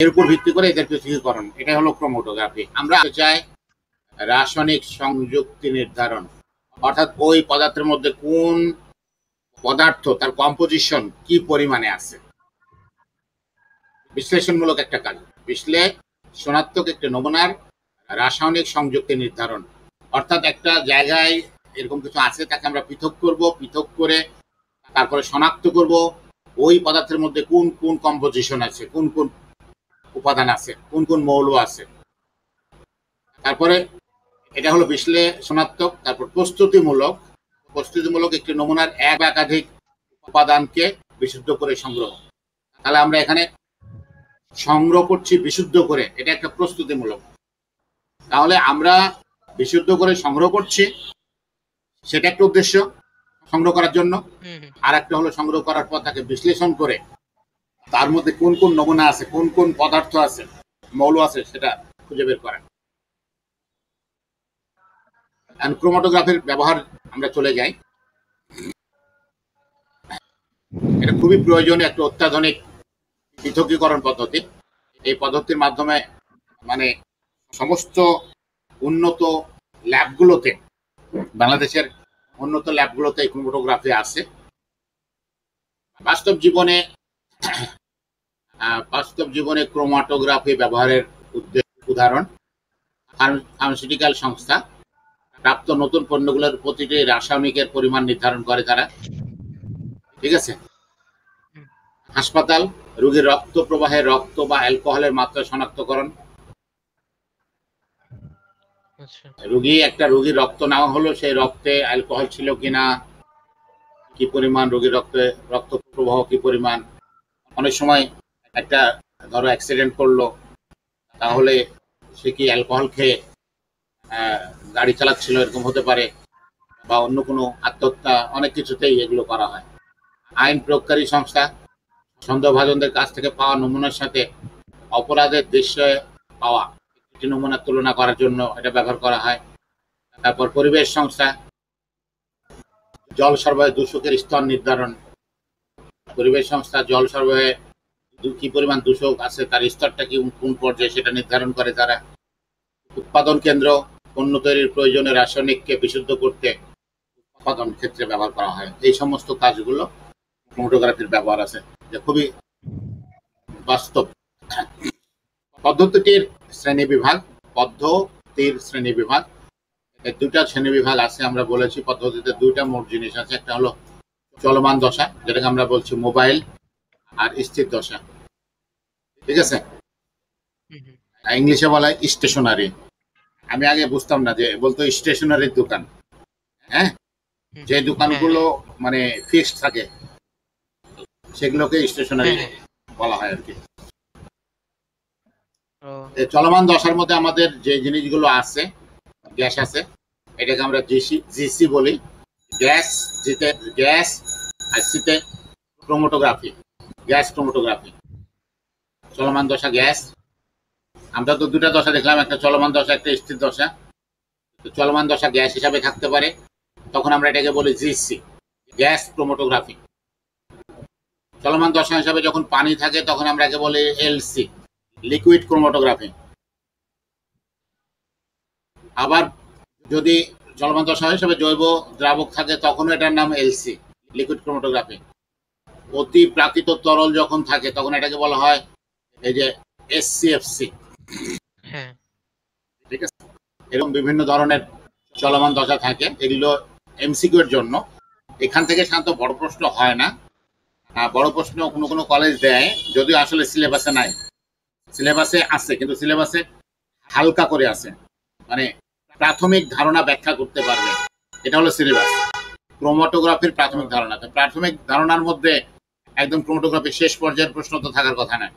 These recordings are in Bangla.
এর উপর ভিত্তি করে এদের পৃথকীকরণ, এটা হলো ক্রোমাটোগ্রাফি। আমরা চাই রাসায়নিক সংযুক্তি নির্ধারণ, অর্থাৎ ওই পদার্থের মধ্যে কোন পদার্থ তার কম্পোজিশন কি পরিমাণে আছে, বিশ্লেষণমূলক একটা কাজ, বিশ্লেষণাত্মক একটি নমুনার রাসায়নিক সংযুক্তি নির্ধারণ, অর্থাৎ একটা জায়গায় এরকম কিছু আছে, তাকে আমরা পৃথক করব, পৃথক করে তারপরে শনাক্ত করব ওই পদার্থের মধ্যে কোন কোন কম্পোজিশন আছে, কোন কোন উপাদান আছে, কোন কোন মৌল আছে। তারপরে এটা হলো বিশ্লেষণাত্মক। তারপর প্রস্তুতিমূলক একটি নমুনার এক বা একাধিক উপাদানকে বিশুদ্ধ করে সংগ্রহ। তাহলে আমরা এখানে সংগ্রহ করছি বিশুদ্ধ করে, এটা একটা প্রস্তুতিমূলক। তাহলে আমরা বিশুদ্ধ করে সংগ্রহ করছি, সেটা একটা উদ্দেশ্য সংগ্রহ করার জন্য। আর একটা হলো সংগ্রহ করার পর তাকে বিশ্লেষণ করে তার মধ্যে কোন কোন নমুনা আছে, কোন কোন পদার্থ আছে, মৌল আছে, সেটা খুঁজে বের করা। ক্রোমাটোগ্রাফির ব্যবহার আমরা চলে যাই। এটা খুবই প্রয়োজনীয় একটা অত্যাধুনিক পৃথকীকরণ পদ্ধতি। এই পদ্ধতির মাধ্যমে মানে সমস্ত উন্নত ল্যাবগুলোতে, বাংলাদেশের উন্নত ল্যাবগুলোতে এই ক্রোমাটোগ্রাফি আছে। বাস্তব জীবনে ক্রোমাটোগ্রাফি ব্যবহারের উদাহরণ ফার্মাসিউটিক্যাল সংস্থা প্রাপ্ত নতুন পণ্যগুলোর প্রতিটি রাসায়নিকের পরিমাণ নির্ধারণ করে তারা, ঠিক আছে। হাসপাতাল রোগীর রক্ত প্রবাহে রক্ত বা অ্যালকোহলের মাত্রা শনাক্তকরণ। রোগীর রক্ত নেওয়া হলো, সেই রক্তে অ্যালকোহল ছিল কিনা, কি পরিমাণ রোগীর রক্ত প্রবাহ কি পরিমাণ। অনেক সময় একটা ধরো অ্যাক্সিডেন্ট করলো, তাহলে সে কি অ্যালকোহল খেয়ে গাড়ি চালাচ্ছিল, এরকম হতে পারে, বা অন্য কোনো আত্মহত্যা, অনেক কিছুতেই এগুলো করা হয়। আইন প্রয়োগকারী সংস্থা সন্দেহভাজনদের কাছ থেকে পাওয়া নমুনার সাথে অপরাধের দৃশ্যে পাওয়া একটি নমুনার তুলনা করার জন্য এটা ব্যবহার করা হয়। তারপর পরিবেশ সংস্থা জল সরবরাহে দূষকের স্তর নির্ধারণ। পরিবেশ সংস্থা জল সরবরাহে কি পরিমাণ দূষক আছে, তার স্তরটা কি কোন পর্যায়ে, সেটা নির্ধারণ করে তারা। উৎপাদন কেন্দ্র পণ্য তৈরির প্রয়োজনে রাসায়নিককে বিশুদ্ধ করতে উৎপাদন ক্ষেত্রে ব্যবহার করা হয়। এই সমস্ত কাজগুলো ক্রোমাটোগ্রাফির ব্যবহার আছে, যে খুবই বাস্তব। পদ্ধতির শ্রেণীবিভাগ, এই দুটা শ্রেণীবিভাগ আছে। আমরা বলেছি পদ্ধতিতে দুইটা মোট জিনিস আছে, একটা হলো চলমান দশা, যেটাকে আমরা বলছি মোবাইল, আর স্থির দশা, ঠিক আছে। ইংলিশে বলা হয় স্টেশনারি। আমি আগে বুঝতাম না, যে বলতো স্টেশনারির দোকান, হ্যাঁ, যে দোকানগুলো মানে ফিক্সড থাকে সেগুলোকে স্টেশনারি বলা হয় আর কি। চলমান দশার মধ্যে আমাদের যে জিনিসগুলো আছে, গ্যাস আছে, এটাকে আমরা জিসি বলি, গ্যাস আর সিতে ক্রোমাটোগ্রাফি, গ্যাস ক্রোমাটোগ্রাফি। চলমান দশা গ্যাস, আমরা তো দুটা দশা দেখলাম, একটা চলমান দশা, একটা স্থির দশা। চলমান দশা গ্যাস হিসাবে থাকতে পারে, তখন আমরা এটাকে বলি জিসি, গ্যাস ক্রোমাটোগ্রাফি। চলমান দশা হিসাবে যখন পানি থাকে তখন আমরা একে বলি এলসি, লিকুইড ক্রোমাটোগ্রাফি। আবার যদি চলমান দশা হিসাবে জৈব দ্রাবক থাকে তখনও এটার নাম এলসি, লিকুইড ক্রোমাটোগ্রাফি। অতি প্রাকৃত তরল যখন থাকে তখন এটাকে বলা হয় এই যে এসসিএফসি, ঠিক আছে। এরকম বিভিন্ন ধরনের চলমান দশা থাকে, এগুলো এমসিকিউ এর জন্য। এখান থেকে সাধারণত বড় প্রশ্ন হয় না, বড় প্রশ্ন কোনো কোনো কলেজ দেয়, যদিও আসলে সিলেবাসে নাই। সিলেবাসে আছে, কিন্তু সিলেবাসে হালকা করে আছে, মানে প্রাথমিক ধারণা ব্যাখ্যা করতে পারবে, এটা হলো সিলেবাস। ক্রোমাটোগ্রাফির প্রাথমিক ধারণা, প্রাথমিক ধারণার মধ্যে একদম ক্রোমাটোগ্রাফির শেষ পর্যায়ের প্রশ্ন তো থাকার কথা না।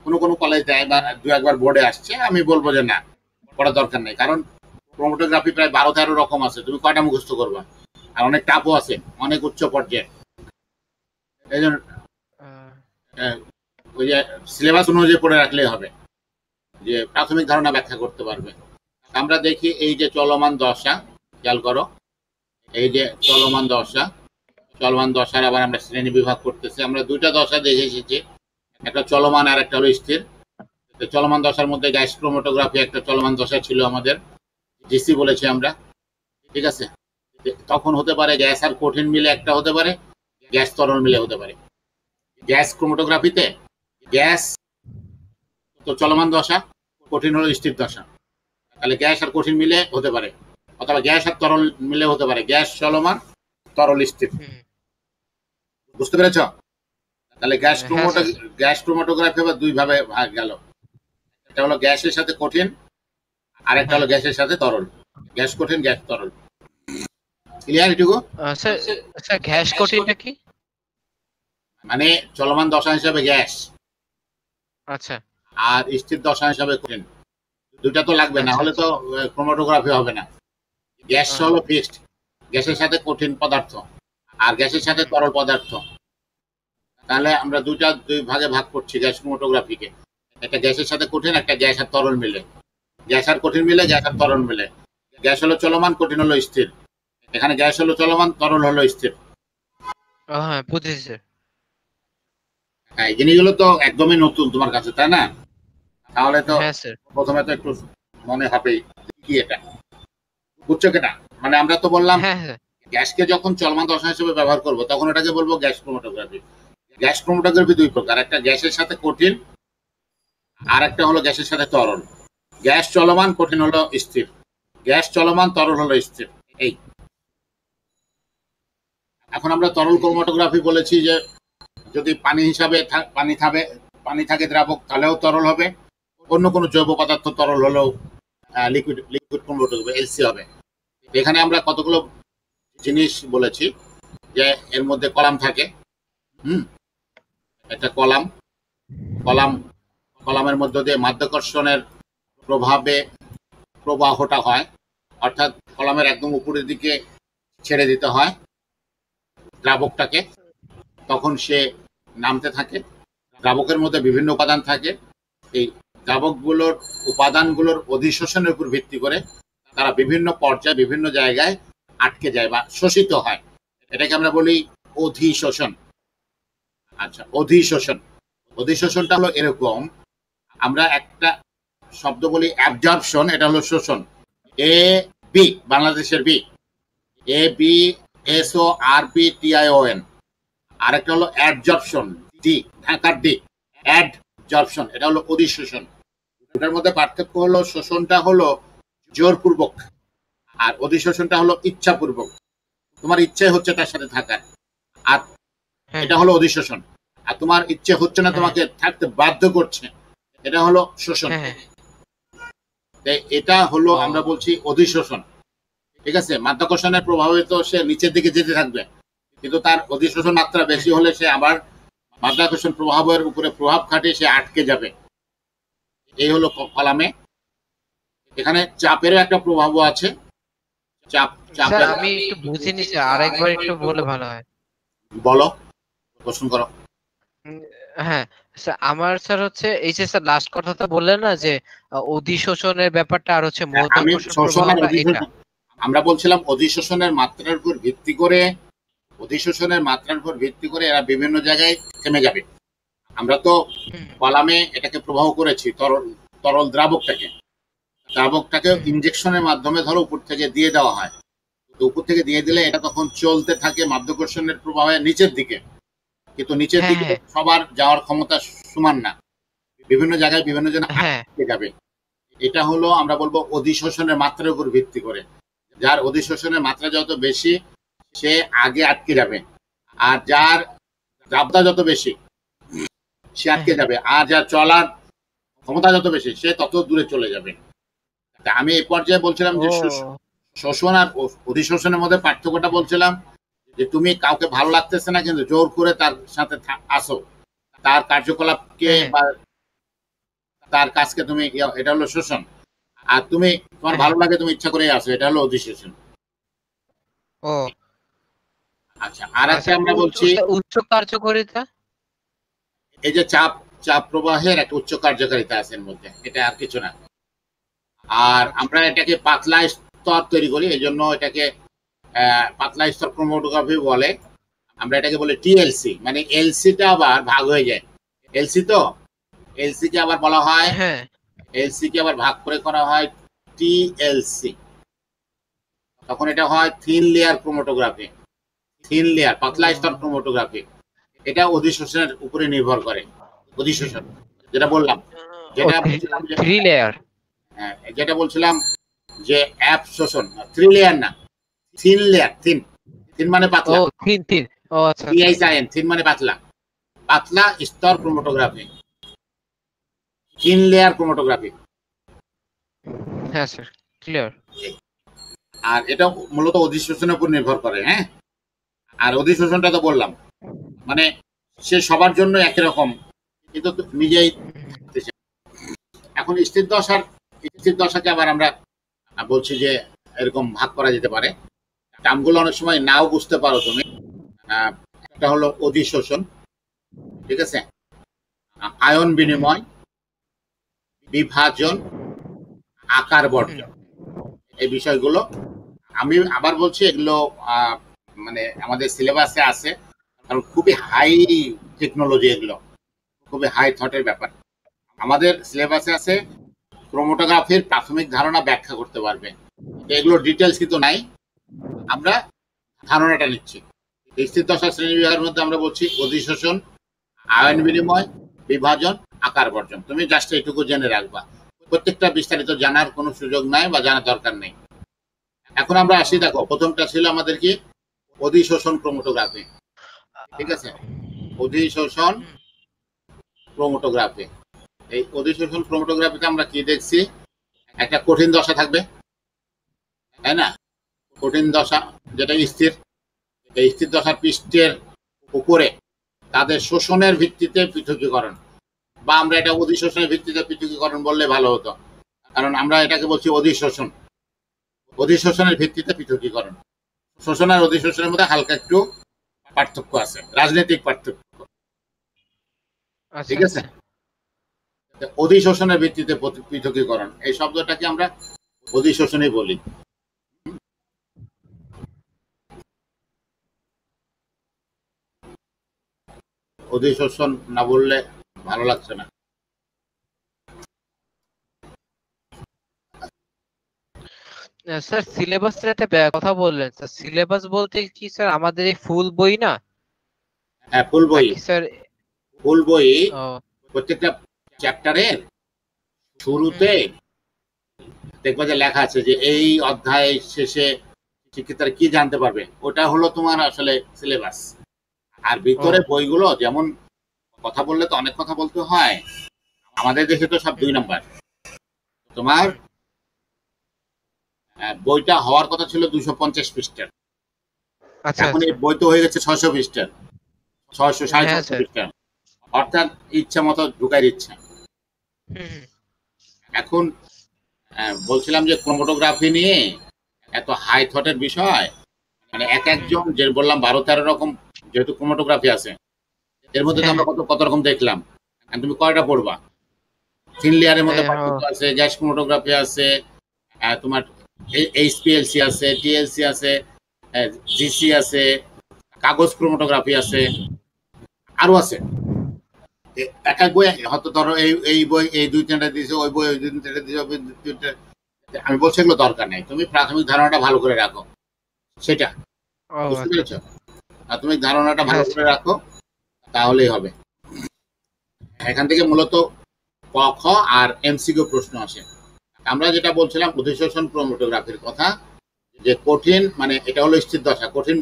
কোনো কোনো কলেজ দেয় বা দু একবার বোর্ডে আসছে, আমি বলবো যে না, পড়ার দরকার নেই। কারণ ক্রোমাটোগ্রাফি প্রায় 12-13 রকম আছে, তুমি কয়টা মুখস্থ করবা, আর অনেক টাফও আছে, অনেক উচ্চ পর্যায়ে। এই জন্য ওই যে সিলেবাস অনুযায়ী পড়ে রাখলেই হবে, যে প্রাথমিক ধারণা ব্যাখ্যা করতে পারবে। আমরা দেখি এই যে চলমান দশা, খেয়াল করো, এই যে চলমান দশার আবার আমরা শ্রেণী বিভাগ করতেছি। আমরা দুইটা দশা দেখে এসেছি, একটা চলমান আর একটা হলো স্থির। তো চলমান দশার মধ্যে গ্যাস ক্রোমাটোগ্রাফি একটা চলমান দশা ছিল আমাদের, জিসি বলেছি আমরা, ঠিক আছে। তখন হতে পারে গ্যাস আর কঠিন মিলে একটা হতে পারে, গ্যাস তরল মিলে হতে পারে। গ্যাস ক্রোমাটোগ্রাফিতে গ্যাস তো চলমান দশা, কঠিন হলো স্থির দশা, তাহলে গ্যাস আর কঠিন মিলে হতে পারে, অথবা গ্যাস আর তরল মিলে হতে পারে, গ্যাস চলমান তরল স্থির। বুঝতে পেরেছ? তাহলে গ্যাস ক্রোমাটোগ্রাফি আবার দুই ভাবে ভাগ গেল, একটা হলো গ্যাসের সাথে কঠিন, আর একটা হলো গ্যাসের সাথে তরল। গ্যাস কঠিন, গ্যাস তরল। ক্লিয়ার এটুকু? স্যার গ্যাস কঠিনটা কি? মানে চলমান দশা হিসাবে গ্যাস, আচ্ছা, আর স্থির দশা হিসাবে কঠিন। দুইটা তো লাগবে, না হলে তো ক্রোমাটোগ্রাফি হবে না। গ্যাস হলো ফিক্সড, গ্যাসের সাথে কঠিন পদার্থ আর গ্যাসের সাথে তরল পদার্থ। তাহলে আমরা দুই ভাগে ভাগ করছি গ্যাস ক্রোমাটোগ্রাফিকে, একটা গ্যাসের সাথে কঠিন, একটা গ্যাস আর তরল মিলে। গ্যাস আর কঠিন মিলে, গ্যাস আর তরল মিলে। গ্যাস হলো চলমান, কঠিন হলো স্থির। এখানে গ্যাস হলো চলমান, তরল হলো স্থির। হ্যাঁ বুঝেছি স্যার। হ্যাঁ, এই জিনিসগুলো তো একদমই নতুন তোমার কাছে, তাই না? তাহলে তো হ্যাঁ স্যার। প্রথমে তো একটু মনে হবে কি এটা, বুঝছো কেটা? মানে আমরা তো বললাম গ্যাসকে যখন চলমান দশা হিসেবে ব্যবহার করবো তখন ওটাকে বলবো গ্যাস ক্রোমাটোগ্রাফি। গ্যাস ক্রোমাটোগ্রাফি দুই প্রকার, একটা গ্যাসের সাথে কঠিন, আর একটা হলো গ্যাসের সাথে তরল। গ্যাস চলমান, কঠিন হলো স্থির। গ্যাস চলমান, তরল হলো স্থির। এই এখন আমরা তরল ক্রোমাটোগ্রাফি বলেছি যে যদি পানি হিসাবে পানি থাকে দ্রাবক, তাহলেও তরল হবে। অন্য কোনো জৈব পদার্থ তরল হলেও লিকুইড ক্রোমাটোগ্রাফি, এলসি হবে। এখানে আমরা কতগুলো জিনিস বলেছি, যে এর মধ্যে কলাম থাকে। একটা কলামের মধ্য দিয়ে মাধ্যাকর্ষণের প্রভাবে প্রবাহটা হয়, অর্থাৎ কলামের একদম উপরের দিকে ছেড়ে দিতে হয় দ্রাবকটাকে, তখন সে নামতে থাকে। দ্রাবকের মধ্যে বিভিন্ন উপাদান থাকে, এই দ্রাবকগুলোর উপাদানগুলোর অধিশোষণের উপর ভিত্তি করে তারা বিভিন্ন পর্যায়ে বিভিন্ন জায়গায় আটকে যায় বা শোষিত হয়। এটাকে আমরা বলি অধিশোষণ। আচ্ছা, অধিশোষণটা হলো এরকম, আমরা একটা শব্দ বলি অ্যাবজর্পশন, এটা হলো শোষণ। এ বি, বাংলাদেশের B, A B S O R B T I O N. আর একটা হলো অ্যাডজর্পশন, ডি, ঢাকার ডি, অ্যাডজর্পশন, এটা হলো অধিশোষণ। এটার মধ্যে পার্থক্য হলো শোষণটা হলো জোরপূর্বক, আর অধিশোষণটা হলো ইচ্ছাপূর্বক, তোমার ইচ্ছে হচ্ছে তার সাথে থাকার, আর এটা হলো অধিশোষণ। আর তোমার ইচ্ছে হচ্ছে না, তোমাকে থাকতে বাধ্য করছে, এটা হলো শোষণ। এটা হলো আমরা বলছি অধিশোষণ, ঠিক আছে। মাধ্যাকর্ষণের প্রভাবে তো সে নিচের দিকে যেতে থাকবে, কিন্তু তার অধিশোষণ মাত্রা বেশি হলে সে আবার মাধ্যাকর্ষণ প্রভাবের উপরে প্রভাব খাটিয়ে সে আটকে যাবে। এই হলো কলামে। এখানে চাপেরও একটা প্রভাবও আছে। আমি একটু বুঝিনি স্যার, আরেকবার একটু বলে ভালো হয়। বলো, প্রশ্ন করো। হ্যাঁ স্যার, আমার স্যার হচ্ছে এই যে স্যার লাস্ট কথাটা বললেন না যে অধিশোষণের ব্যাপারটা, আর হচ্ছে আমরা বলছিলাম অধিশোষণের মাত্রার উপর ভিত্তি করে, এরা বিভিন্ন জায়গায় থেমে যাবে। আমরা তো কলামে এটাকে প্রবাহ করেছি, তরল দ্রাবকটাকে ইনজেকশনের মাধ্যমে ধরো উপর থেকে দিয়ে দেওয়া হয়। উপর থেকে দিয়ে দিলে এটা তখন চলতে থাকে মাধ্যাকর্ষণের প্রভাবে নিচের দিকে, কিন্তু নিচের দিকে সবার যাওয়ার ক্ষমতা সমান না, বিভিন্ন জায়গায় বিভিন্ন জন আটকে যাবে। এটা হলো আমরা বলবো অধিশোষণের মাত্রার উপর ভিত্তি করে। যার অধিশোষণের মাত্রা যত বেশি সে আগে আটকে যাবে, আর যার চাপটা যত বেশি সে আটকে যাবে, আর যার চলার ক্ষমতা যত বেশি সে তত দূরে চলে যাবে। আমি এই পর্যায়ে বলছিলাম যে শোষণ আর অধিশোষণের মধ্যে পার্থক্যটা বলছিলাম যে তুমি কাউকে ভালো লাগতেছে না, কিন্তু জোর করে তার সাথে আসো, তার কার্যকলাপকে বা তার কাজকে তুমি, এটা হলো শোষণ। আর তুমি তোমার ভালো লাগে, তুমি ইচ্ছা করে আসো, এটা হলো অধিশোষণ। আচ্ছা, আর একটা আমরা বলছি উচ্চ কার্যকারিতা। এই যে চাপ প্রবাহের একটা উচ্চ কার্যকারিতা আছে এর মধ্যে, এটা আর কিছু না। আর আমরা এটাকে পাতলা স্তর তৈরি করি, এই জন্য এটাকে পাতলা স্তর ক্রোমাটোগ্রাফি বলে। আমরা এটাকে বলি টিএলসি, মানে এলসিটা আবার ভাগ হয়ে যায়। এলসি তো এলসি কে আবার বলা হয়, হ্যাঁ এলসি কে আবার ভাগ করে করা হয় টিএলসি। তখন এটা হয় thin layer chromatography, thin layer পাতলা স্তর ক্রোমাটোগ্রাফি। এটা অধিশোষণের উপরে নির্ভর করে। অধিশোষণ যেটা বললাম, ও যেটা বলছিলাম যে 3 লেয়ার। যেটা বলছিলাম যে অ্যাপ শোষণ, 3 লেয়ার না, থিন লেয়ার, থিন, থিন মানে ও পাতলা, 3 3। ও আচ্ছা আচ্ছা। টিআইএন, থিন মানে পাতলা, পাতলা স্তর ক্রোমাটোগ্রাফি, থিন লেয়ার ক্রোমাটোগ্রাফি। হ্যাঁ স্যার, ক্লিয়ার। আর এটা মূলত অধিশোষণের উপর নির্ভর করে। হ্যাঁ, আর অধিশোষণটা তো বললাম মানে সে সবার জন্য একই রকম, কিন্তু নিজেই থাকতে চায়। এখন স্থির দশাকে আবার আমরা বলছি যে এরকম ভাগ করা যেতে পারে। নামগুলো অনেক সময় নাও বুঝতে পারো তুমি। একটা হলো অধিশোষণ, ঠিক আছে, আয়ন বিনিময়, বিভাজন, আকার বর্জন, এই বিষয়গুলো আমি আবার বলছি এগুলো মানে আমাদের সিলেবাসে আছে, কারণ খুবই হাই টেকনোলজি, এগুলো খুবই হাই থটের ব্যাপার। আমাদের সিলেবাসে আছে ক্রোমাটোগ্রাফির প্রাথমিক ধারণা ব্যাখ্যা করতে পারবে, এগুলো ডিটেলস কিন্তু নাই, আমরা ধারণাটা নিচ্ছি। স্থির দশা শ্রেণীবিভাগের মধ্যে আমরা বলছি অধিশোষণ, আয়ন বিনিময়, বিভাজন, আকার বর্জন। তুমি জাস্ট এটুকু জেনে রাখবা, প্রত্যেকটা বিস্তারিত জানার কোনো সুযোগ নাই বা জানার দরকার নেই। এখন আমরা আসি, দেখো প্রথমটা ছিল আমাদের কি অধিশোষণ ক্রোমাটোগ্রাফি, ঠিক আছে, অধিশোষণ ক্রোমাটোগ্রাফি। এই অধিশোষণ ক্রোমাটোগ্রাফিতে আমরা কি দেখছি, একটা কঠিন দশা থাকবে, তাই না, কঠিন দশা যেটা স্থির, এই স্থির দশার পৃষ্ঠের উপরে তাদের শোষণের ভিত্তিতে পৃথকীকরণ, বা আমরা এটা অধিশোষণের ভিত্তিতে পৃথকীকরণ বললে ভালো হতো, কারণ আমরা এটাকে বলছি অধিশোষণ, অধিশোষণের ভিত্তিতে পৃথকীকরণ। শোষণ আর অধিশোষণের মধ্যে হালকা একটু পার্থক্য আছে, রাজনৈতিক পার্থক্য, আচ্ছা ঠিক আছে। আচ্ছা। অধিশোষণের ভিত্তিতে পৃথকীকরণ, এই শব্দটাকে আমরা অধিশোষণই বলি। অধিশোষণ না বললে ভালো লাগছে না। স্যার সিলেবাসের একটা কথা বললেন, স্যার সিলেবাস বলতে কি স্যার আমাদের এই ফুল বই না? হ্যাঁ, ফুল বই, নাকি স্যার? ফুল বই ও প্রত্যেকটা চ্যাপ্টারের শুরুতে দেখবা যে লেখা আছে যে এই অধ্যায় শেষে শিক্ষার্থীরা কি জানতে পারবে, ওটা হলো তোমার আসলে সিলেবাস। আর ভিতরে ও বইগুলো যেমন, কথা বললে তো অনেক কথা বলতে হয়, আমাদের দেশে তো সব 2 নাম্বার। তোমার বইটা হওয়ার কথা ছিল 250 পৃষ্ঠার, আচ্ছা এখন আচ্ছা। এই বই তো হয়ে গেছে 600 পৃষ্ঠার, 600 সাড়ে হ্যাঁ 600 স্যার। পৃষ্ঠা, অর্থাৎ ইচ্ছা মতো ঢুকাই দিচ্ছে। হুম। এখন বলছিলাম যে ক্রোমাটোগ্রাফি নিয়ে এত হাই থটের বিষয়, মানে এক একজন যে বললাম 12-13 রকম যেহেতু ক্রোমাটোগ্রাফি আছে, এর মধ্যে তো হ্যাঁ আমরা কত কত রকম দেখলাম। আর তুমি কয়টা পড়বা? থিন লেয়ারের মধ্যে হ্যাঁ পার্থক্য আছে, গ্যাস ক্রোমাটোগ্রাফি আছে, তোমার এইচপিএলসি আছে, টিএলসি আছে, জিসি আছে, কাগজ ক্রোমাটোগ্রাফি আছে, আরো আছে। এক এক বই হয়তো ধরো এই বই এই 2-3টা দিয়েছে, ওই বই ওই 2-3টা দিয়েছে, ওই 2-3টা। আমি বলছি এগুলো দরকার নেই, তুমি প্রাথমিক ধারণাটা ভালো করে রাখো, সেটা ও বুঝতে আচ্ছা। পেরেছো? প্রাথমিক ধারণাটা ভালো হ্যাঁ করে স্যার। রাখো, তাহলেই হবে। এখান থেকে মূলত ক খ আর এমসিকিউ প্রশ্ন আসে। আমরা যেটা বলছিলাম অধিশোষণ ক্রোমাটোগ্রাফির কথা, যে কঠিন মানে এটা হলো স্থির দশা, কঠিন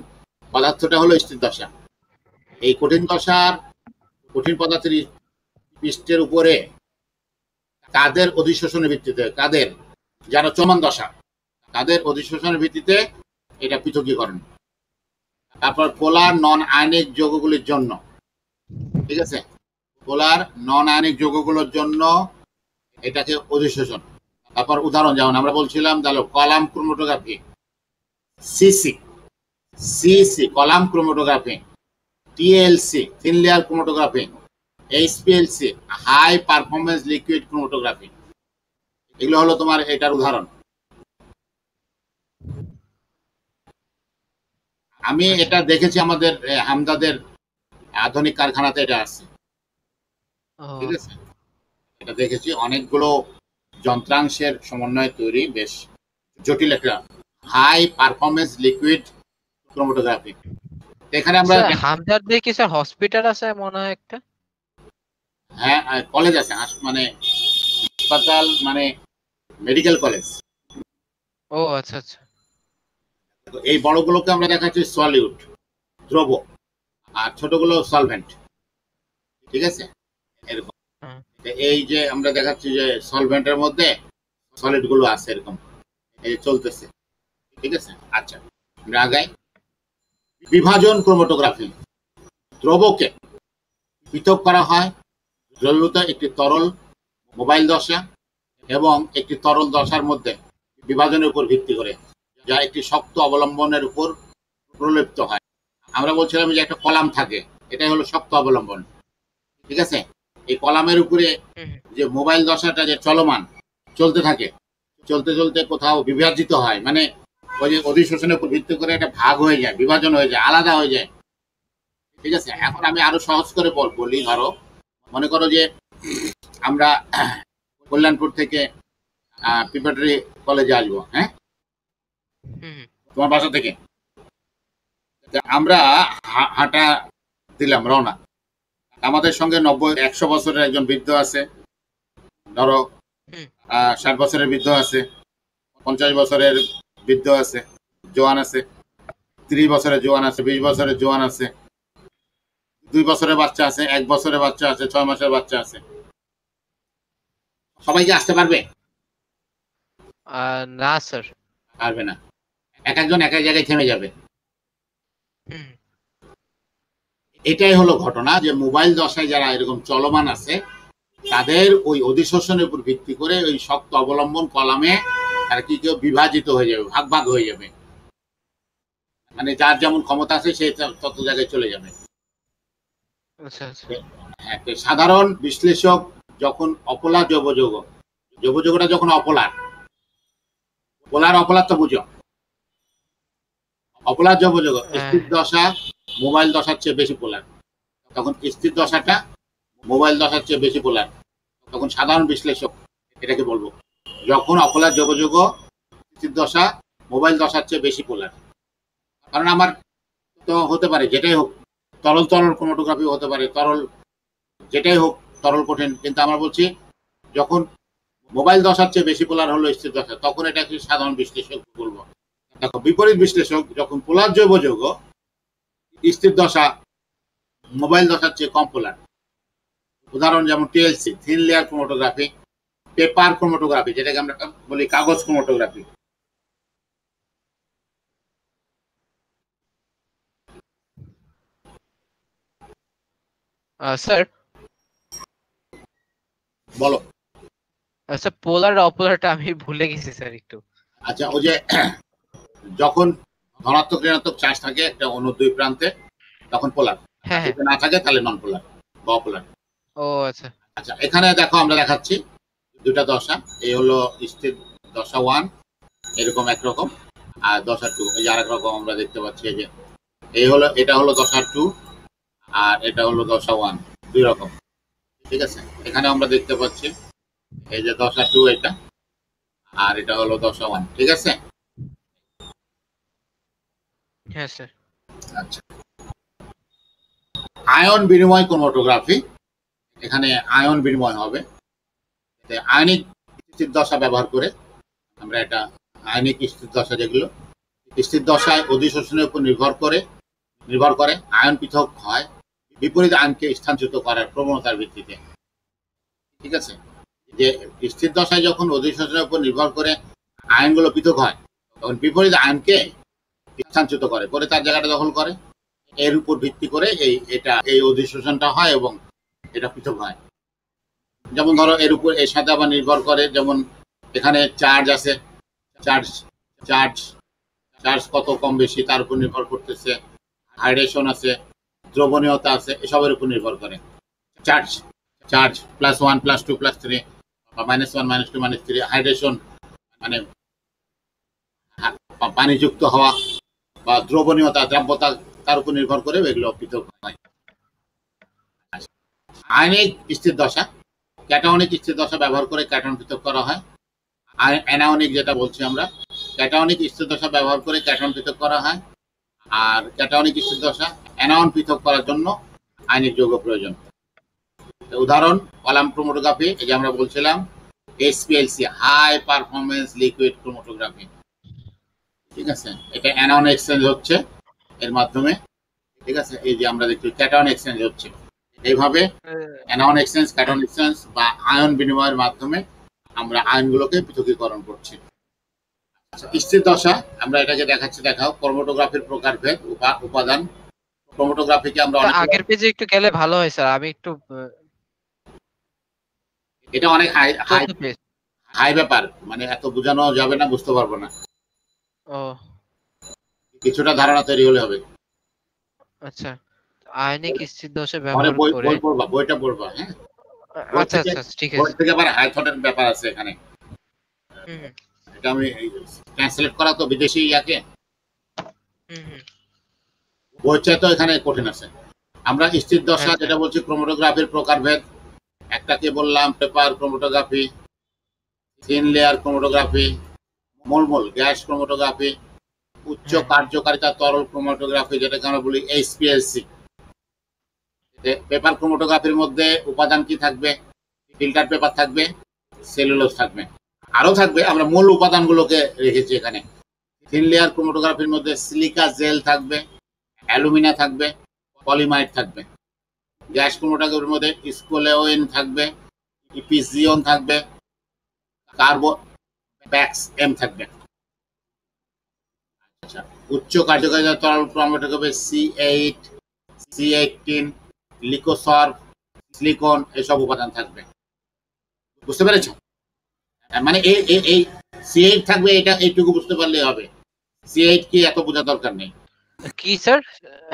পদার্থটা হলো স্থির দশা। এই কঠিন পদার্থের পৃষ্ঠের উপরে তাদের অধিশোষণের ভিত্তিতে, তাদের যারা চলমান দশা, তাদের অধিশোষণের ভিত্তিতে এটা পৃথকীকরণ। তারপর পোলার নন আয়নিক যৌগগুলির জন্য, ঠিক আছে, পোলার নন আয়নিক যৌগগুলোর জন্য এটাকে অধিশোষণ। তারপর উদাহরণ যেমন আমরা বলছিলাম, তাহলে column chromatography, CC, CC column chromatography, TLC thin layer chromatography, HPLC high performance liquid chromatography. এগুলো হলো তোমার এটার উদাহরণ। আমি আচ্ছা এটা দেখেছি আমাদের হামদাদের আধুনিক কারখানাতে এটা আছে, ও ঠিক আছে। এটা দেখেছি অনেকগুলো যন্ত্রাংশের সমন্বয়ে তৈরি বেশ জটিল একটা হাই পারফরমেন্স লিকুইড ক্রোমাটোগ্রাফি। এখানে আমরা স্যার হামদর্দে কি স্যার হসপিটাল আছে মনে হয় একটা? হ্যাঁ কলেজ আছে, মানে হাসপাতাল, মানে মেডিকেল কলেজ। ও আচ্ছা আচ্ছা। তো এই বড়গুলোকে আমরা দেখাচ্ছি সলিউট, দ্রব, আর ছোটগুলো সলভেন্ট। ঠিক আছে, এরকম। হ্যাঁ। এই যে আমরা দেখাচ্ছি যে সলভেন্টের মধ্যে সলিড গুলো আছে এরকম, এই চলতেছে। ঠিক আছে, আচ্ছা আমরা আগাই। বিভাজন ক্রোমাটোগ্রাফি, দ্রবকে পৃথক করা হয় দ্রবীভূত একটি তরল মোবাইল দশা এবং একটি তরল দশার মধ্যে বিভাজনের উপর ভিত্তি করে, যা একটি শক্ত অবলম্বনের উপর প্রলেপ্ত হয়। আমরা বলছিলাম যে একটা কলাম থাকে, এটাই হলো শক্ত অবলম্বন। ঠিক আছে, এই কলামের উপরে যে মোবাইল দশাটা যে চলমান চলতে থাকে, চলতে চলতে কোথাও বিভাজিত হয়, মানে ওই যে অধিশোষণের উপর ভিত্তি করে একটা ভাগ হয়ে যায়, বিভাজন হয়ে যায়, আলাদা হয়ে যায়। ঠিক আছে, এখন আমি আরো সহজ করে বলি। ধরো মনে করো যে আমরা কল্যাণপুর থেকে প্রিপারেটরি কলেজে আসবো, হ্যাঁ, তোমার বাসা থেকে। আমরা হাঁটা দিলাম রওনা, আমাদের সঙ্গে 90-100 বছরের একজন বৃদ্ধ আছে, ধরো 60 বছরের বৃদ্ধ আছে, 50 বছরের বৃদ্ধ আছে, জোয়ান আছে, 30 বছরের জোয়ান আছে, 20 বছরের জোয়ান আছে, 2 বছরের বাচ্চা আছে, 1 বছরের বাচ্চা আছে, 6 মাসের বাচ্চা আছে। সবাই কি আসতে পারবে? না স্যার, পারবে না। এক একজন এক এক জায়গায় থেমে যাবে। এটাই হলো ঘটনা, যে মোবাইল দশায় যারা এরকম চলমান আছে তাদের ওই অধিশোষণের উপর ভিত্তি করে ওই শক্ত অবলম্বন কলামে তারা কি কেউ বিভাজিত হয়ে যাবে, ভাগ ভাগ হয়ে যাবে, মানে যার যেমন ক্ষমতা আছে সে তত জায়গায় চলে যাবে। সাধারণ বিশ্লেষক যখন অপোলার জৈবযৌগটা যখন অপোলার, অপোলার তো বুঝো, অপোলার জৈবযৌগ স্থির দশা মোবাইল দশার চেয়ে বেশি পোলার, তখন স্থির দশাটা মোবাইল দশার চেয়ে বেশি পোলার, তখন সাধারণ বিশ্লেষক এটাকে বলবো। যখন অপোলার জৈবযৌগ স্থির দশা মোবাইল দশার চেয়ে বেশি পোলার, কারণ আমার তো হতে পারে যেটাই হোক, তরল তরল ক্রোমাটোগ্রাফি হতে পারে, তরল যেটাই হোক, তরল কঠিন, কিন্তু আমরা বলছি যখন মোবাইল দশার চেয়ে বেশি পোলার হলো স্থির দশা, তখন এটাকে সাধারণ বিশ্লেষক বলবো। দেখো বিপরীত বিশ্লেষক যখন পোলার জৈবযৌগ স্থির দশা মোবাইল দশার চেয়ে কম পোলার, উদাহরণ যেমন TLC, thin layer chromatography, paper chromatography, যেটাকে আমরা বলি কাগজ ক্রোমাটোগ্রাফি। স্যার বলো। আচ্ছা, পোলার অপোলারটা আমি ভুলে গেছি স্যার একটু। আচ্ছা, ওই যে যখন ধনাত্মক ঋণাত্মক চার্জ থাকে একটা অণু দুই প্রান্তে, তখন পোলার, যদি না থাকে তাহলে নন পোলার বা অপোলার। ও আচ্ছা আচ্ছা, এখানে দেখো আমরা দেখাচ্ছি দুটা দশা, এই হলো স্থির দশা 1, এরকম একরকম, আর দশা 2 এই যে আরেক রকম আমরা দেখতে পাচ্ছি। এই যে এই হলো, এটা হলো দশা 2 আর এটা হলো দশা 1, দুই রকম। ঠিক আছে, এখানে আমরা দেখতে পাচ্ছি এই যে দশা 2 এটা, আর এটা হলো দশা 1। ঠিক আছে, হ্যাঁ স্যার। আচ্ছা, আয়ন বিনিময় ক্রোমাটোগ্রাফি, এখানে আয়ন বিনিময় হবে, আয়নিক স্থির দশা ব্যবহার করে আমরা এটা আয়নিক স্থির দশা, যেগুলো স্থির দশায় অধিশোষণের উপর নির্ভর করে আয়ন পৃথক হয় বিপরীত আয়নকে স্থানচ্যুত করার প্রবণতার ভিত্তিতে। ঠিক আছে, যে স্থির দশায় যখন অধিশোষণের উপর নির্ভর করে আয়নগুলো পৃথক হয়, তখন বিপরীত আয়নকে স্থানচ্যুত করে তার জায়গাটা দখল করে, এর উপর ভিত্তি করে এই অধিশোষণটা হয় এবং এটা পৃথক হয়। যেমন ধরো এর উপর এর সাথে আবার নির্ভর করে, যেমন এখানে চার্জ আছে, চার্জ চার্জ চার্জ কত কম বেশি তার উপর নির্ভর করতেছে, হাইড্রেশন আছে, দ্রবণীয়তা আছে, এসবের উপর নির্ভর করে। চার্জ চার্জ +1 +2 +3 বা -1 -2 -3, হাইড্রেশন মানে পানিযুক্ত হওয়া বা দ্রবণীয়তা দ্রাব্যতা, তার উপর নির্ভর করে এগুলো পৃথক হয়। আয়নিক স্থির দশা ক্যাটায়নিক স্থির দশা ব্যবহার করে ক্যাটায়ন পৃথক করা হয়। আর অ্যানায়নিক যেটা বলছি আমরা, ক্যাটায়নিক স্থির দশা ব্যবহার করে ক্যাটায়ন পৃথক করা হয়। আর ক্যাটায়নিক স্থির দশা অ্যানায়ন পৃথক করার জন্য আয়নিক যৌগ প্রয়োজন। উদাহরণ কলাম ক্রোমাটোগ্রাফি, এই যে আমরা বলছিলাম এসপিএলসি, হাই পারফরমেন্স লিকুইড ক্রোমাটোগ্রাফি। ঠিক আছে, এটা অ্যানায়ন এক্সচেঞ্জ হচ্ছে এর মাধ্যমে। ঠিক আছে, এই যে আমরা দেখছি ক্যাটায়ন এক্সচেঞ্জ হচ্ছে এইভাবে। অ্যানায়ন এক্সচেঞ্জ, ক্যাটায়ন এক্সচেঞ্জ বা আয়ন বিনিময়ের মাধ্যমে আমরা আয়নগুলোকে পৃথকীকরণ করছি। আচ্ছা, স্থির দশা আমরা এটাকে দেখাচ্ছি, দেখাও ক্রোমাটোগ্রাফির প্রকারভেদ, উপাদান। ক্রোমাটোগ্রাফিকে আমরা আগের পেজে একটু গেলে ভালো হয় স্যার, আমি একটু এটা অনেক হাই হাই হাই ব্যাপার, মানে এত বোঝানো যাবে না, বুঝতে পারবো না। ও কিছুটা ধারণা তৈরি হলে হবে। আচ্ছা, আয়নিক স্থির দশা ব্যবহার করে বই পড়বা, বইটা পড়বা। হ্যাঁ, আচ্ছা আচ্ছা ঠিক আছে। বই থেকে আবার হাই থটের ব্যাপার আছে এখানে। এটা আমি ট্রান্সলেট করা তো বিদেশি ইয়াকে, বইটা তো এখানে কঠিন আছে। আমরা স্থির দশা যেটা বলছি ক্রোমাটোগ্রাফির প্রকারভেদ, একটাকে বললাম paper chromatography, thin layer chromatography, মোলমোল গ্যাস ক্রোমাটোগ্রাফি, উচ্চ কার্যকারিতা তরল ক্রোমাটোগ্রাফি যেটাকে আমরা বলি এইচপিএলসি। পেপার ক্রোমাটোগ্রাফির মধ্যে উপাদান কি থাকবে? ফিল্টার পেপার থাকবে, সেলুলোজ থাকবে, আরো থাকবে, আমরা মূল উপাদানগুলোকে রেখেছি এখানে। থিন লেয়ার ক্রোমাটোগ্রাফির মধ্যে সিলিকা জেল থাকবে, অ্যালুমিনা থাকবে, পলিমাইড থাকবে। গ্যাস ক্রোমাটোগ্রাফির মধ্যে স্কোলেওইন থাকবে, ইপিজিয়ন থাকবে, কার্বোব্যাক্স এম থাকবে। আচ্ছা, উচ্চ কার্যকারিতা তরল ক্রোমাটোগ্রাফি C8, C18, লিকোসর্ব, সিলিকন এসব উপাদান থাকবে। বুঝতে পেরেছ? মানে এই C8 থাকবে, এটা এইটুকু বুঝতে পারলেই হবে। C8 কি এত বোঝা দরকার নেই। কি স্যার?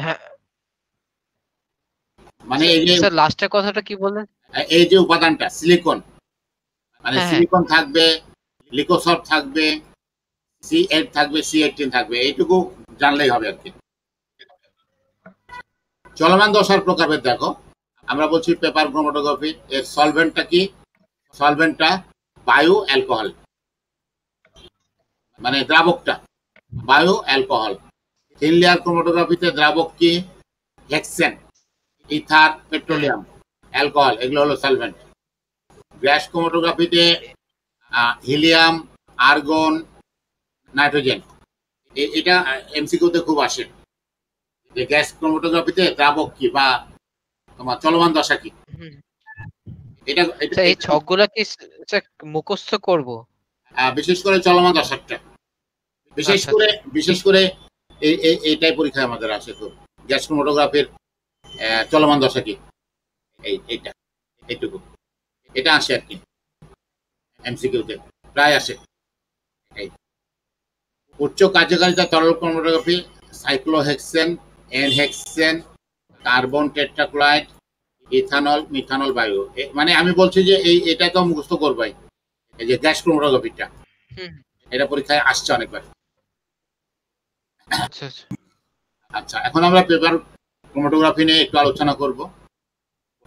হ্যাঁ, মানে এই যে স্যার লাস্টের কথাটা কি বললেন? এই যে উপাদানটা সিলিকন, মানে সিলিকন থাকবে, লিকোসর্ব থাকবে, C8 থাকবে, C18 থাকবে, এইটুকু জানলেই হবে আর কি। চলমান দশার প্রকারভেদ দেখো, আমরা বলছি পেপার ক্রোমাটোগ্রাফি, এর সলভেন্টটা কি? সলভেন্টটা বায়ু অ্যালকোহল, মানে দ্রাবকটা বায়ু অ্যালকোহল। থিন লেয়ার ক্রোমাটোগ্রাফিতে দ্রাবক কি? হেক্সেন, ইথার, পেট্রোলিয়াম, অ্যালকোহল, এগুলো হলো সলভেন্ট। গ্যাস ক্রোমাটোগ্রাফিতে হিলিয়াম, আর্গন, নাইট্রোজেন। এটা এমসিকিউতে খুব আসে যে গ্যাস ক্রোমাটোগ্রাফিতে দ্রাবক কি বা তোমার চলমান দশা কি। এটা এই ছকগুলো কি মুখস্থ করব? বিশেষ করে চলমান দশাটা, বিশেষ করে এইটাই পরীক্ষায় আমাদের আসে। তো গ্যাস ক্রোমাটোগ্রাফির চলমান দশা কি, এইটা এইটুকু এটা আসে আর কি, এমসিকিউতে প্রায় আসে। উচ্চ কার্যকারিতা তরল chromatography cyclohexane, n hexane, carbon tetrachloride, ethanol, methanol, বায়ু। মানে আমি বলছি যে এটা তো মুখস্থ করবাই, এই যে গ্যাস ক্রোমাটোগ্রাফিটা, এটা পরীক্ষায় আসছে অনেকবার। আচ্ছা, এখন আমরা পেপার ক্রোমাটোগ্রাফি নিয়ে একটু আলোচনা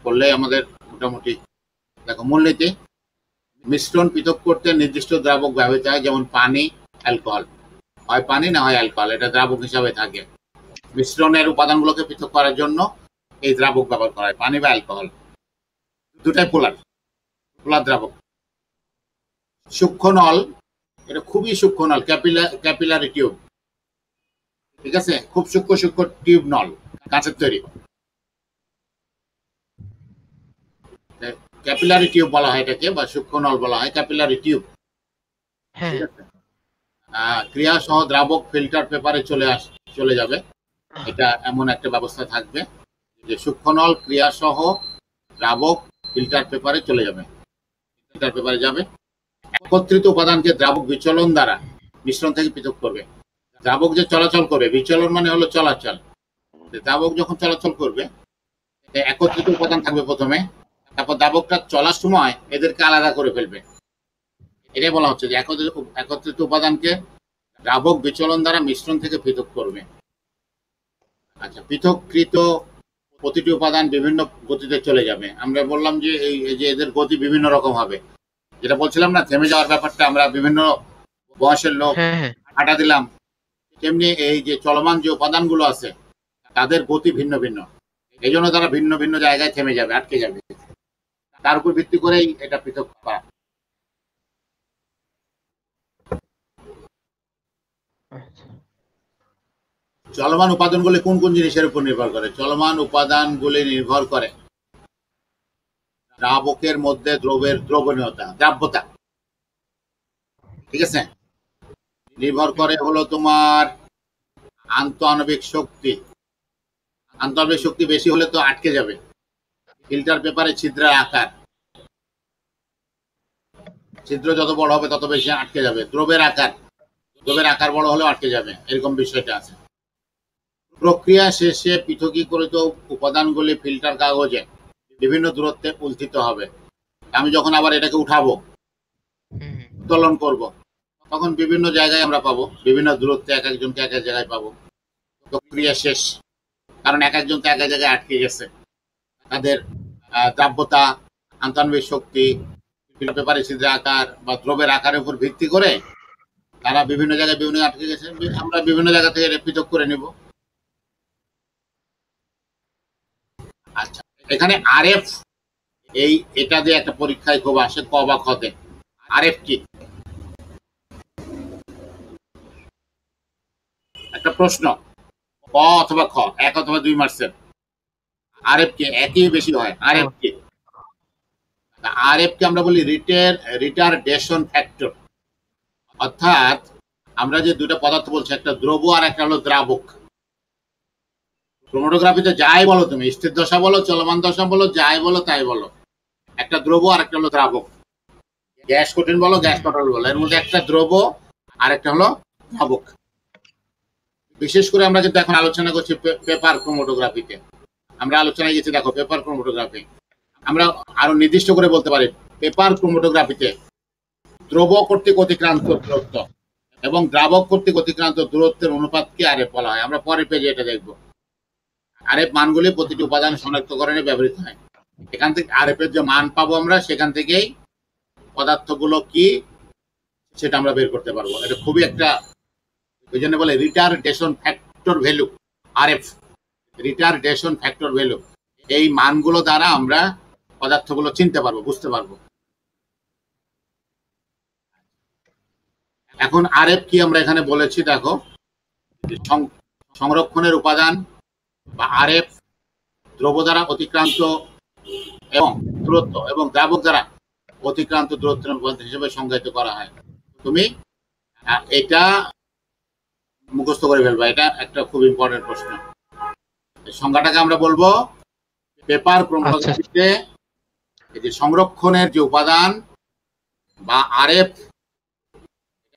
করলে আমাদের মোটামুটি দেখো মূলনীতি। মিশ্রণ পৃথক করতে নির্দিষ্ট দ্রাবক ব্যবহৃত হয়, যেমন পানি, অ্যালকোহল, হয় পানি না হয় অ্যালকোহল, এটা দ্রাবক হিসাবে থাকে। মিশ্রণের উপাদানগুলোকে পৃথক করার জন্য এই দ্রাবক ব্যবহার করা হয়, পানি বা অ্যালকোহল, দুটাই পোলার দ্রাবক। সূক্ষ্ম নল, এটা খুবই সূক্ষ্ম নল, ক্যাপিলারি টিউব। ঠিক আছে, খুব সূক্ষ্ম টিউব নল, কাঁচের তৈরি, ক্যাপিলারি টিউব বলা হয় এটাকে, বা সূক্ষ্ম নল বলা হয়, ক্যাপিলারি টিউব। ঠিক আছে, ক্রিয়া সহ দ্রাবক ফিল্টার পেপারে চলে যাবে, এটা এমন একটা ব্যবস্থা থাকবে যে সূক্ষ্ম নল ক্রিয়া সহ দ্রাবক ফিল্টার পেপারে চলে যাবে, একত্রিত উপাদানকে দ্রাবক বিচলন দ্বারা মিশ্রণ থেকে পৃথক করবে। দ্রাবক যে চলাচল করবে, বিচলন মানে হলো চলাচল, দ্রাবক যখন চলাচল করবে একত্রিত উপাদান থাকবে প্রথমে, তারপর দ্রাবকটা চলার সময় এদেরকে আলাদা করে ফেলবে। এটাই বলা হচ্ছে যে একত্রিত উপাদানকে দ্রাবক বিচলন দ্বারা মিশ্রণ থেকে পৃথক করবে। আচ্ছা, পৃথককৃত প্রতিটি উপাদান বিভিন্ন গতিতে চলে যাবে। আমরা বললাম যে এই যে এদের গতি বিভিন্ন রকম হবে, যেটা বলছিলাম না থেমে যাওয়ার ব্যাপারটা, আমরা বিভিন্ন বয়সের লোক হ্যাঁ হ্যাঁ হাঁটা দিলাম, তেমনি এই যে চলমান যে উপাদানগুলো আছে তাদের গতি ভিন্ন ভিন্ন, এই জন্য তারা ভিন্ন ভিন্ন জায়গায় থেমে যাবে, আটকে যাবে। তার উপর ভিত্তি করেই এটা পৃথক করা। চলমান উপাদানগুলি কোন কোন জিনিসের উপর নির্ভর করে? চলমান উপাদানগুলি নির্ভর করে দ্রাবকের মধ্যে দ্রবের দ্রবণীয়তা, দ্রাব্যতা, ঠিক আছে। নির্ভর করে হলো তোমার আন্তঃআণবিক শক্তি। আন্তঃআণবিক শক্তি বেশি হলে তো আটকে যাবে। ফিল্টার পেপারে ছিদ্রের আকার, ছিদ্র যত বড় হবে তত বেশি আটকে যাবে। দ্রবের আকার বড় হলেও আটকে যাবে, এরকম বিষয়টা আছে। প্রক্রিয়া শেষে পৃথকীকৃত উপাদানগুলি ফিল্টার কাগজে বিভিন্ন দূরত্বে উত্থিত হবে। আমি যখন আবার এটাকে উঠাবো, উত্তোলন করব, তখন বিভিন্ন জায়গায় আমরা পাবো, বিভিন্ন দূরত্বে এক একজনকে এক এক জায়গায় পাবো। প্রক্রিয়া শেষ, কারণ এক একজন তো এক এক জায়গায় আটকে গেছে। তাদের দ্রাব্যতা, আন্তঃআণবিক শক্তি, ফিল্টার পেপারে ছিদ্রের আকার বা দ্রবের আকারের উপর ভিত্তি করে তারা বিভিন্ন জায়গায় বিভিন্ন আটকে গেছে। আমরা বিভিন্ন জায়গা থেকে এটা পৃথক করে নিব। আচ্ছা, এখানে আরএফ, এটা দিয়ে একটা পরীক্ষায় খুব আসে, ক বা খতে। আরএফ কি? একটা প্রশ্ন, ক অথবা খ, 1 অথবা 2 মার্কসের। আরএফ কি? একই বেশি হয়। আরএফ কি? আরএফ কে আমরা বলি রিটারডেশন ফ্যাক্টর। অর্থাৎ আমরা যে দুটো পদার্থ বলছি, একটা দ্রব আর একটা হলো দ্রাবক। ক্রোমাটোগ্রাফিতে যাই বলো তুমি, স্থির দশা বলো, চলমান দশা বলো, যাই বলো তাই বলো, একটা দ্রব আর একটা হলো দ্রাবক। গ্যাস কঠিন বলো, গ্যাস তরল বলো, এর মধ্যে একটা দ্রব আর একটা হলো দ্রাবক। বিশেষ করে আমরা কিন্তু এখন আলোচনা করছি পেপার ক্রোমাটোগ্রাফিতে। আমরা আলোচনায় গেছি, দেখো পেপার ক্রোমাটোগ্রাফি আমরা আরো নির্দিষ্ট করে বলতে পারি। পেপার ক্রোমাটোগ্রাফিতে দ্রব কর্তৃক অতিক্রান্ত দূরত্ব এবং দ্রাবক কর্তৃক অতিক্রান্ত দূরত্বের অনুপাতকে আরএফ বলা হয়। আমরা পরের পেজে এটা দেখব। আরএফ মানগুলি প্রতিটি উপাদান শনাক্তকরণে ব্যবহৃত হয়। এখান থেকে আরএফ এর যে মান পাবো আমরা, সেখান থেকেই পদার্থগুলো কি সেটা আমরা বের করতে পারবো। এটা খুবই একটা, ওই জন্য বলে retardation factor value. RF, retardation factor value, এই মানগুলো দ্বারা আমরা পদার্থগুলো চিনতে পারবো, বুঝতে পারবো। এখন আরএফ কি আমরা এখানে বলেছি, দেখো, সংরক্ষণের উপাদান বা আরএফ দ্রব দ্বারা অতিক্রান্ত এবং দূরত্ব এবং দ্রাবক দ্বারা অতিক্রান্ত দূরত্বের উপাদান হিসেবে সংজ্ঞায়িত করা হয়। তুমি এটা মুখস্থ করে ফেলবা, এটা একটা খুব ইম্পর্টেন্ট প্রশ্ন। সংজ্ঞাটাকে আমরা বলবো পেপার ক্রোমাটোগ্রাফিতে এই যে সংরক্ষণের যে উপাদান বা আরএফ,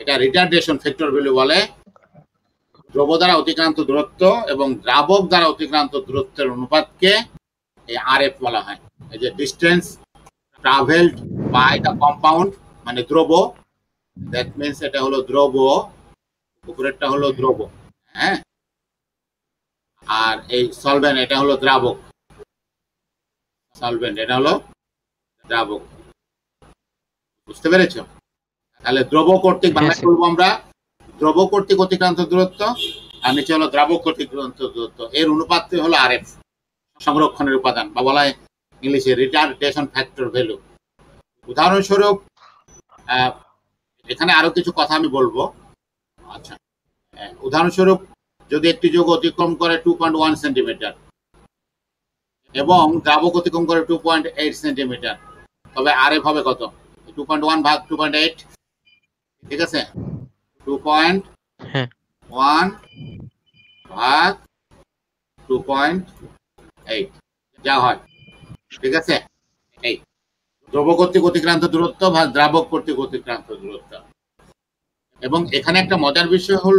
এটা রিটারডেশন ফ্যাক্টর ভ্যালু বলে। দ্রব দ্বারা অতিক্রান্ত দূরত্ব এবং দ্রাবক দ্বারা অতিক্রান্ত দূরত্বের অনুপাতকে এই আরএফ বলা হয়। এই যে distance travelled by the compound, মানে দ্রব, দ্যাট মিন্স এটা হলো দ্রব, উপরেরটা হলো দ্রব, হ্যাঁ, আর এই সলভেন্ট এটা হলো দ্রাবক। সলভেন্ট এটা হলো দ্রাবক, বুঝতে পেরেছো? তাহলে দ্রব কর্তৃক বাংলায় বলবো আমরা দ্রব কর্তৃক অতিক্রান্ত দূরত্ব, আর নিচে হলো দ্রাবক কর্তৃক অতিক্রান্ত দূরত্ব, এর অনুপাতটি হলো আরএফ, সংরক্ষণের উপাদান, বা বলা হয় ইংলিশে রিটারডেশন ফ্যাক্টর ভ্যালু। উদাহরণস্বরূপ এখানে আরো কিছু কথা আমি বলবো। আচ্ছা, উদাহরণস্বরূপ যদি একটি যৌগ অতিক্রম করে 2.1 সেন্টিমিটার এবং দ্রাবক অতিক্রম করে 2.8 সেন্টিমিটার, তবে আরএফ হবে কত? 2.1 ভাগ 2.8, ঠিক আছে? 2.1 ভাগ 2.8 যা হয়, ঠিক আছে? এই দ্রব কর্তৃক অতিক্রান্ত দূরত্ব ভাগ দ্রাবক কর্তৃক অতিক্রান্ত দূরত্ব। এবং এখানে একটা মজার বিষয় হলো